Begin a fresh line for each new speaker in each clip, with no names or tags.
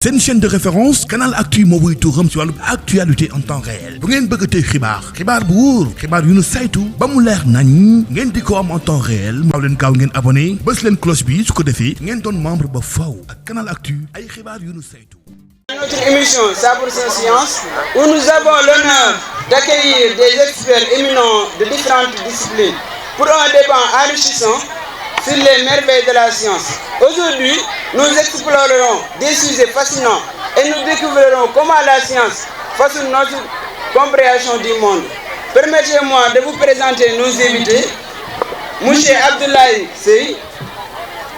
C'est une chaîne de référence Canal Actu moo wuy turam ci wàllu actualité en temps réel bu ngeen bëgg a tey xibaar bu wóor xibaar yu nu saytu ba mu leer nañ ngeen di ko am en temps réel maaw leen gaaw ngeen abonné bës leen cloche bi su ko defee ngeen doon membre ba faw ak Canal Actu ay xibaar yu nu saytu.
Notre émission 100% Science, où nous avons l'honneur d'accueillir des experts éminents de différentes disciplines pour un débat enrichissant sur les merveilles de la science. Aujourd'hui, nous explorerons des sujets fascinants et nous découvrirons comment la science façonne notre compréhension du monde. Permettez-moi de vous présenter nos invités. M. Abdoulaye Seye,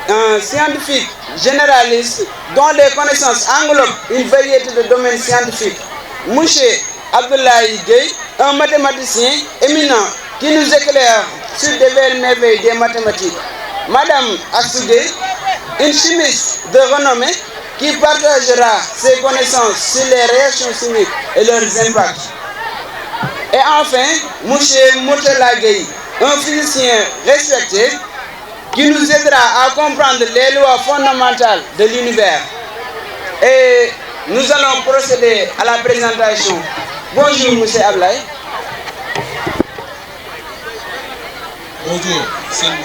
un scientifique généraliste dont les connaissances englobent une variété de domaines scientifiques. M. Abdoulaye Gueye, un mathématicien éminent qui nous éclaire sur des merveilles des mathématiques. Madame Astou Gueye, une chimiste de renommée qui partagera ses connaissances sur les réactions chimiques et leurs impacts. Et enfin, M. Mourtala Gueye, un physicien respecté qui nous aidera à comprendre les lois fondamentales de l'univers. Et nous allons procéder à la présentation. Bonjour, M. Ablaye.
Bonjour, c'est moi.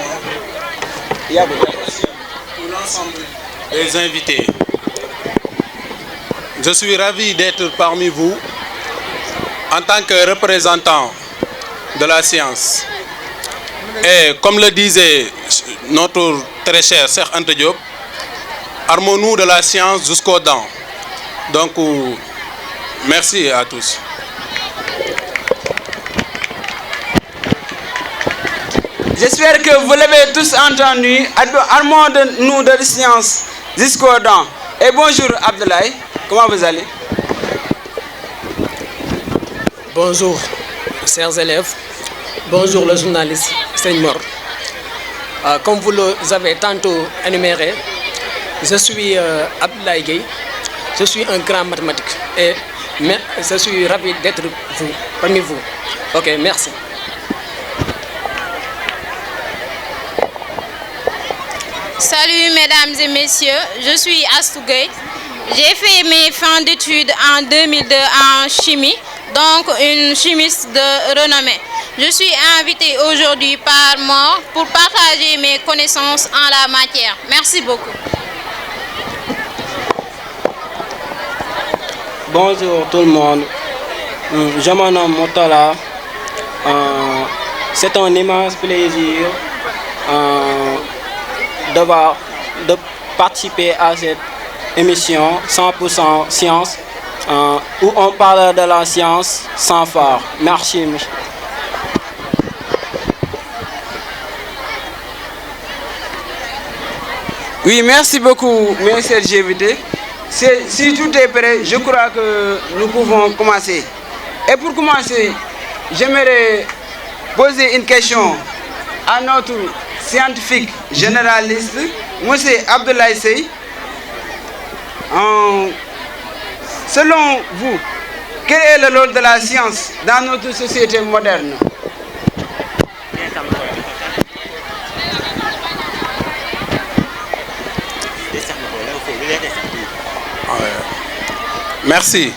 Pour l'ensemble des invités. Je suis ravi d'être parmi vous en tant que représentant de la science. Et comme le disait notre très cher Cheikh Anta Diop, armons-nous de la science jusqu'aux dents. Donc, merci à tous.
J'espère que vous l'avez tous entendu. Armons-nous de la science jusqu'aux dents. Et bonjour Abdoulaye, comment vous allez?
Bonjour, chers élèves. Bonjour le journaliste Seigneur. Comme vous l'avez tantôt énuméré, je suis Abdoulaye Gueye. Je suis un grand mathématique et je suis ravi d'être parmi vous. Ok, merci.
Salut mesdames et messieurs, je suis Astou Gueye. J'ai fait mes fins d'études en 2002 en chimie, donc une chimiste de renommée. Je suis invitée aujourd'hui par moi pour partager mes connaissances en la matière. Merci beaucoup.
Bonjour tout le monde, je me nomme Mourtala. C'est un immense plaisir de participer à cette émission 100% Science où on parle de la science sans phare. Merci.
Oui, merci beaucoup, mes chers invités. Si tout est prêt, je crois que nous pouvons commencer. Et pour commencer, j'aimerais poser une question à notre scientifique généraliste, M. Abdoulaye Seye. Selon vous, quel est le rôle de la science dans notre société moderne?
Merci.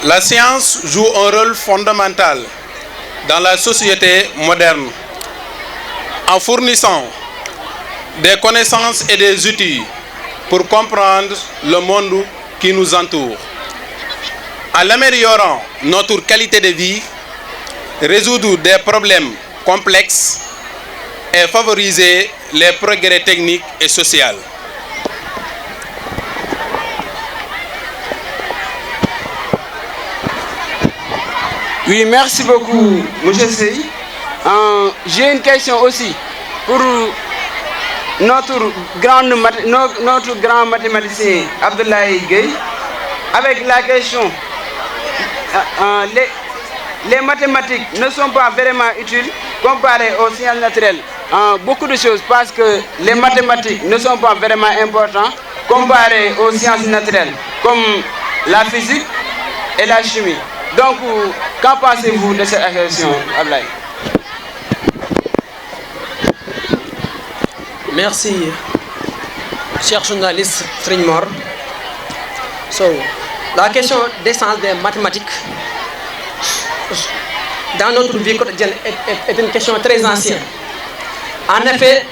La science joue un rôle fondamental dans la société moderne en fournissant des connaissances et des outils pour comprendre le monde qui nous entoure, en améliorant notre qualité de vie, résoudre des problèmes complexes et favoriser les progrès techniques et sociaux.
Oui, merci beaucoup, M. Seye. J'ai une question aussi pour notre grand mathématicien Abdoulaye Gueye. Avec la question, les mathématiques ne sont pas vraiment utiles comparées aux sciences naturelles. Beaucoup de choses parce que les mathématiques ne sont pas vraiment importantes comparées aux sciences naturelles, comme la physique et la chimie. Donc, qu'en pensez-vous de cette question, Ablaye?
Merci, cher journaliste Seigneur. La question d'essence des mathématiques dans notre vie quotidienne est une question très ancienne. En effet,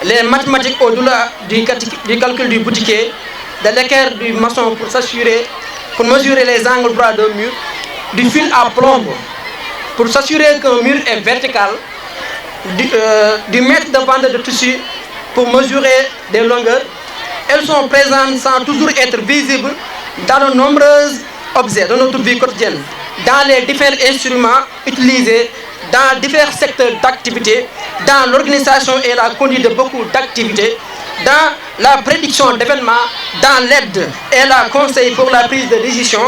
les mathématiques au-delà du calcul du boutiquier, de l'équerre du maçon pour mesurer les angles droits d'un mur, du fil à plomb pour s'assurer qu'un mur est vertical, du mètre de bande de tissu pour mesurer des longueurs, elles sont présentes sans toujours être visibles dans de nombreux objets de notre vie quotidienne, dans les différents instruments utilisés dans divers secteurs d'activité, dans l'organisation et la conduite de beaucoup d'activités, dans la prédiction d'événements, dans l'aide et la conseil pour la prise de décision,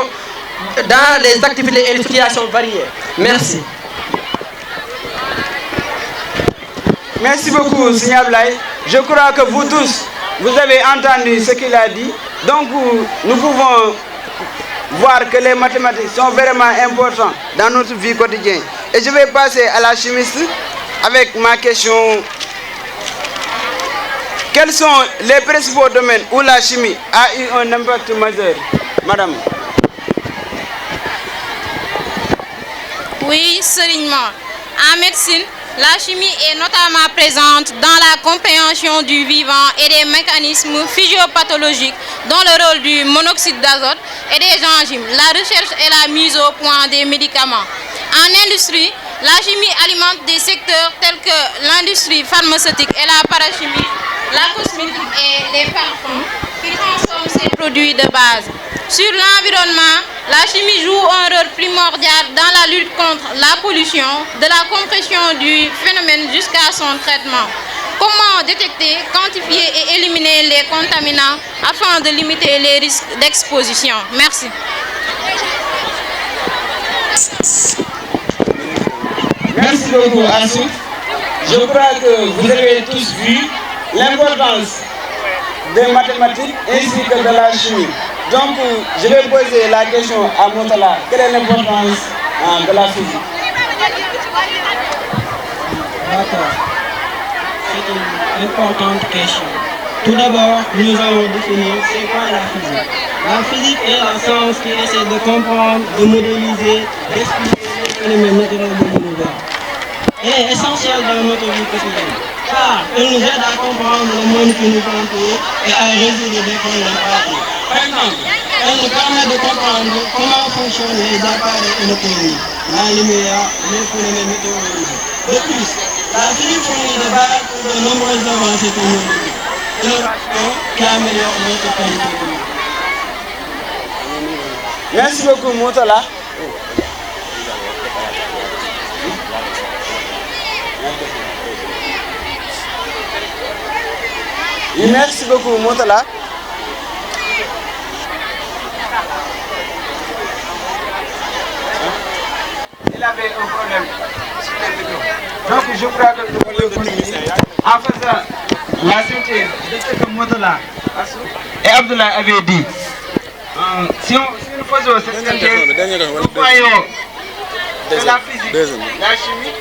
dans les activités et les situations variées. Merci.
Merci beaucoup, Seigneur Blay. Je crois que vous tous, vous avez entendu ce qu'il a dit. Donc, nous pouvons voir que les mathématiques sont vraiment importantes dans notre vie quotidienne. Et je vais passer à la chimiste avec ma question. Quels sont les principaux domaines où la chimie a eu un impact majeur, madame?
Oui, serinement. En médecine, la chimie est notamment présente dans la compréhension du vivant et des mécanismes physiopathologiques, dont le rôle du monoxyde d'azote et des enzymes, la recherche et la mise au point des médicaments. En industrie, la chimie alimente des secteurs tels que l'industrie pharmaceutique et la parachimie, la cosmétique et les parfums qui transforment ces produits de base. Sur l'environnement, la chimie joue un rôle primordial dans la lutte contre la pollution, de la compression du phénomène jusqu'à son traitement. Comment détecter, quantifier et éliminer les contaminants afin de limiter les risques d'exposition? Merci.
Merci beaucoup, Assou. Je crois que vous avez tous vu l'importance des mathématiques ainsi que de la chimie. Donc, je vais poser la question à Moutala. Quelle est l'importance de la physique?
D'accord. C'est une importante question. Tout d'abord, nous allons définir c'est quoi la physique. La physique est la science qui essaie de comprendre, de modéliser, d'expliquer les phénomènes naturels de l'univers. Elle est essentielle dans notre vie quotidienne, car elle nous aide à comprendre le monde qui nous entoure et à résoudre des problèmes pratiques. Par exemple, elle nous permet de comprendre comment fonctionnent les appareils électroniques, la lumière, les phénomènes météorologiques. De plus, la physique fournit de base pour de nombreuses avancées technologiques, innovations qui améliorent notre qualité de vie.
Merci beaucoup, Moutala. Merci beaucoup, Moutala. Il avait un problème sur les micros. Donc, je crois que nous pouvons continuer en faisant la synthèse de ce que Moutala et Abdoulaye avaient dit. Si nous faisons cette synthèse, nous voyons que la physique, la chimie,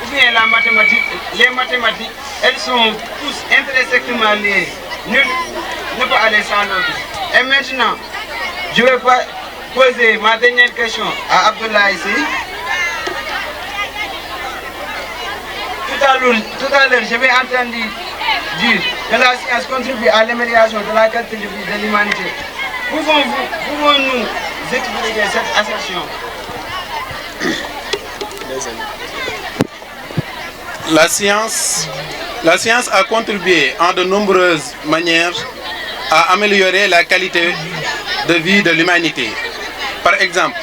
ou bien la mathématique, les mathématiques, elles sont tous intrinsèquement liées. Nul ne peut aller sans l'autre. Et maintenant, je vais poser ma dernière question à Abdoulaye ici. Tout à l'heure, j'avais entendu dire que la science contribue à l'amélioration de la qualité de vie de l'humanité. Pouvons-nous expliquer cette assertion?
La science a contribué en de nombreuses manières à améliorer la qualité de vie de l'humanité. Par exemple,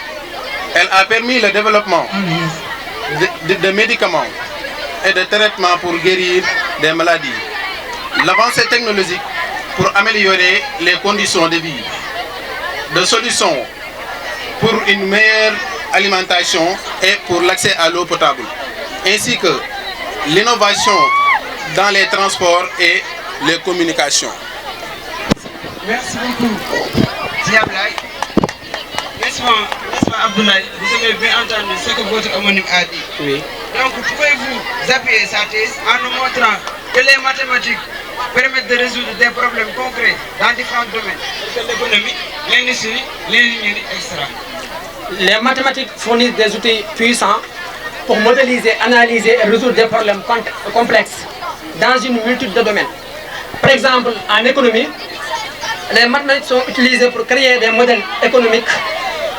elle a permis le développement de médicaments et de traitements pour guérir des maladies. L'avancée technologique pour améliorer les conditions de vie, de solutions pour une meilleure alimentation et pour l'accès à l'eau potable, ainsi que l'innovation dans les transports et les communications.
Merci beaucoup, Diablay. N'est-ce pas, Abdoulaye, vous avez bien entendu ce que votre homonyme a dit.
Oui.
Donc, pouvez-vous appuyer sa thèse en nous montrant que les mathématiques permettent de résoudre des problèmes concrets dans différents domaines, tels que l'économie, l'industrie, l'ingénierie, etc.
Les mathématiques fournissent des outils puissants pour modéliser, analyser et résoudre des problèmes complexes dans une multitude de domaines. Par exemple, en économie, les mathématiques sont utilisées pour créer des modèles économiques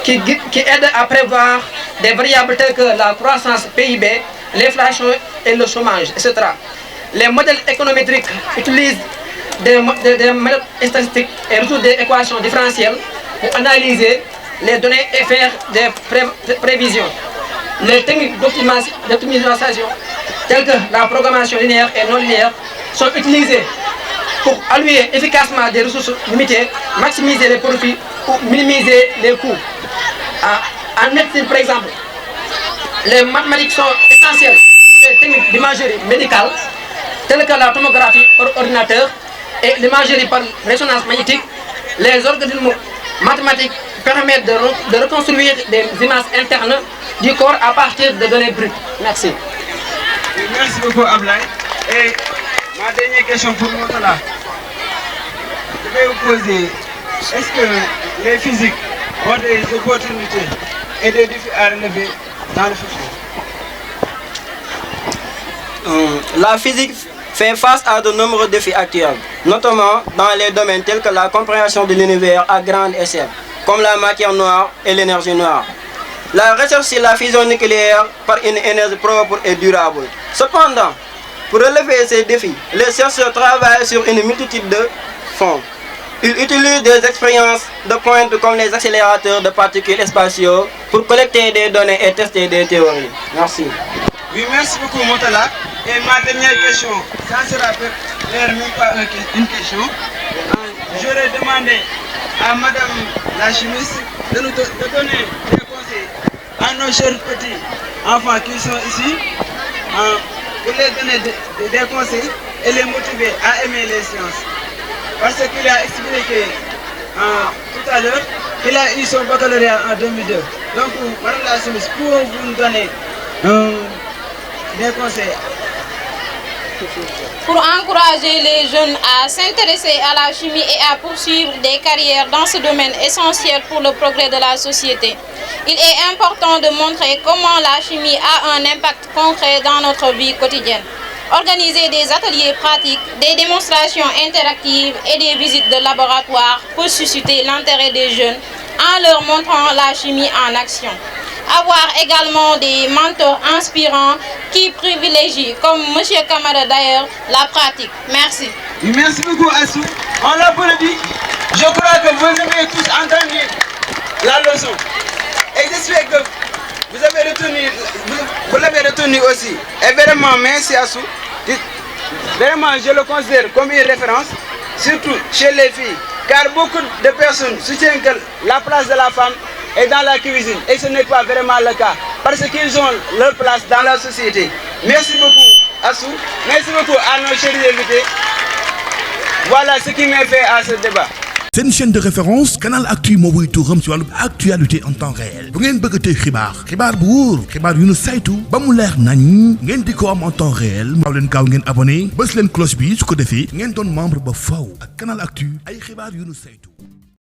qui aident à prévoir des variables telles que la croissance PIB, l'inflation et le chômage, etc. Les modèles économétriques utilisent des méthodes statistiques et résoudent des équations différentielles pour analyser les données et faire des prévisions. Les techniques d'optimisation telles que la programmation linéaire et non linéaire sont utilisées pour allouer efficacement des ressources limitées, maximiser les profits ou minimiser les coûts. En médecine, par exemple, les mathématiques sont essentielles pour les techniques d'imagerie médicale telles que la tomographie par ordinateur et l'imagerie par résonance magnétique. Les algorithmes mathématiques permettent de reconstruire des images internes du corps à partir de données brutes. Merci.
Merci beaucoup, Ablaye. Et ma dernière question pour moi là. Je vais vous poser, est-ce que les physiques ont des opportunités et des défis à relever dans le futur?
La physique fait face à de nombreux défis actuels, notamment dans les domaines tels que la compréhension de l'univers à grande échelle, comme la matière noire et l'énergie noire. La recherche sur la fusion nucléaire par une énergie propre et durable. Cependant, pour relever ces défis, les chercheurs travaillent sur une multitude de fronts. Ils utilisent des expériences de pointe comme les accélérateurs de particules spatiaux pour collecter des données et tester des théories. Merci.
Oui, merci beaucoup, Motala. Et ma dernière question, ça sera même pas une question. J'aurais demandé à Madame la chimiste de nous donner des conseils à nos chers petits enfants qui sont ici, pour les donner des conseils et les motiver à aimer les sciences. Parce qu'il a expliqué tout à l'heure qu'il a eu son baccalauréat en 2002. Donc, Madame la chimiste, pouvez-vous nous donner des conseils?
Pour encourager les jeunes à s'intéresser à la chimie et à poursuivre des carrières dans ce domaine essentiel pour le progrès de la société, il est important de montrer comment la chimie a un impact concret dans notre vie quotidienne. Organiser des ateliers pratiques, des démonstrations interactives et des visites de laboratoire peut susciter l'intérêt des jeunes en leur montrant la chimie en action. Avoir également des mentors inspirants qui privilégient, comme M. Kamara d'ailleurs, la pratique. Merci.
Merci beaucoup, Assou. On l'applaudit. Je crois que vous avez tous entendu la leçon. Et j'espère que vous l'avez retenu aussi. Et vraiment, merci, Assou. Vraiment, je le considère comme une référence, surtout chez les filles. Car beaucoup de personnes soutiennent que la place de la femme est dans la cuisine. Et ce n'est pas vraiment le cas. Parce qu'ils ont leur place dans la société. Merci beaucoup, Assou. Merci beaucoup à nos chers invités. Voilà ce qui m'a fait à ce débat.
C'est une chaîne de référence Canal Actu moo wuy turam ci wàllu actualité en temps réel bu ngeen bëgg a tey xibaar bu wóor xibaar yu nu saytu ba mu leer nañ ngeen di ko am en temps réel maaw leen gaaw ngeen abonné bës leen cloche bi su ko defee ngeen doon membre ba faw ak Canal Actu ay xibaar yu nu saytu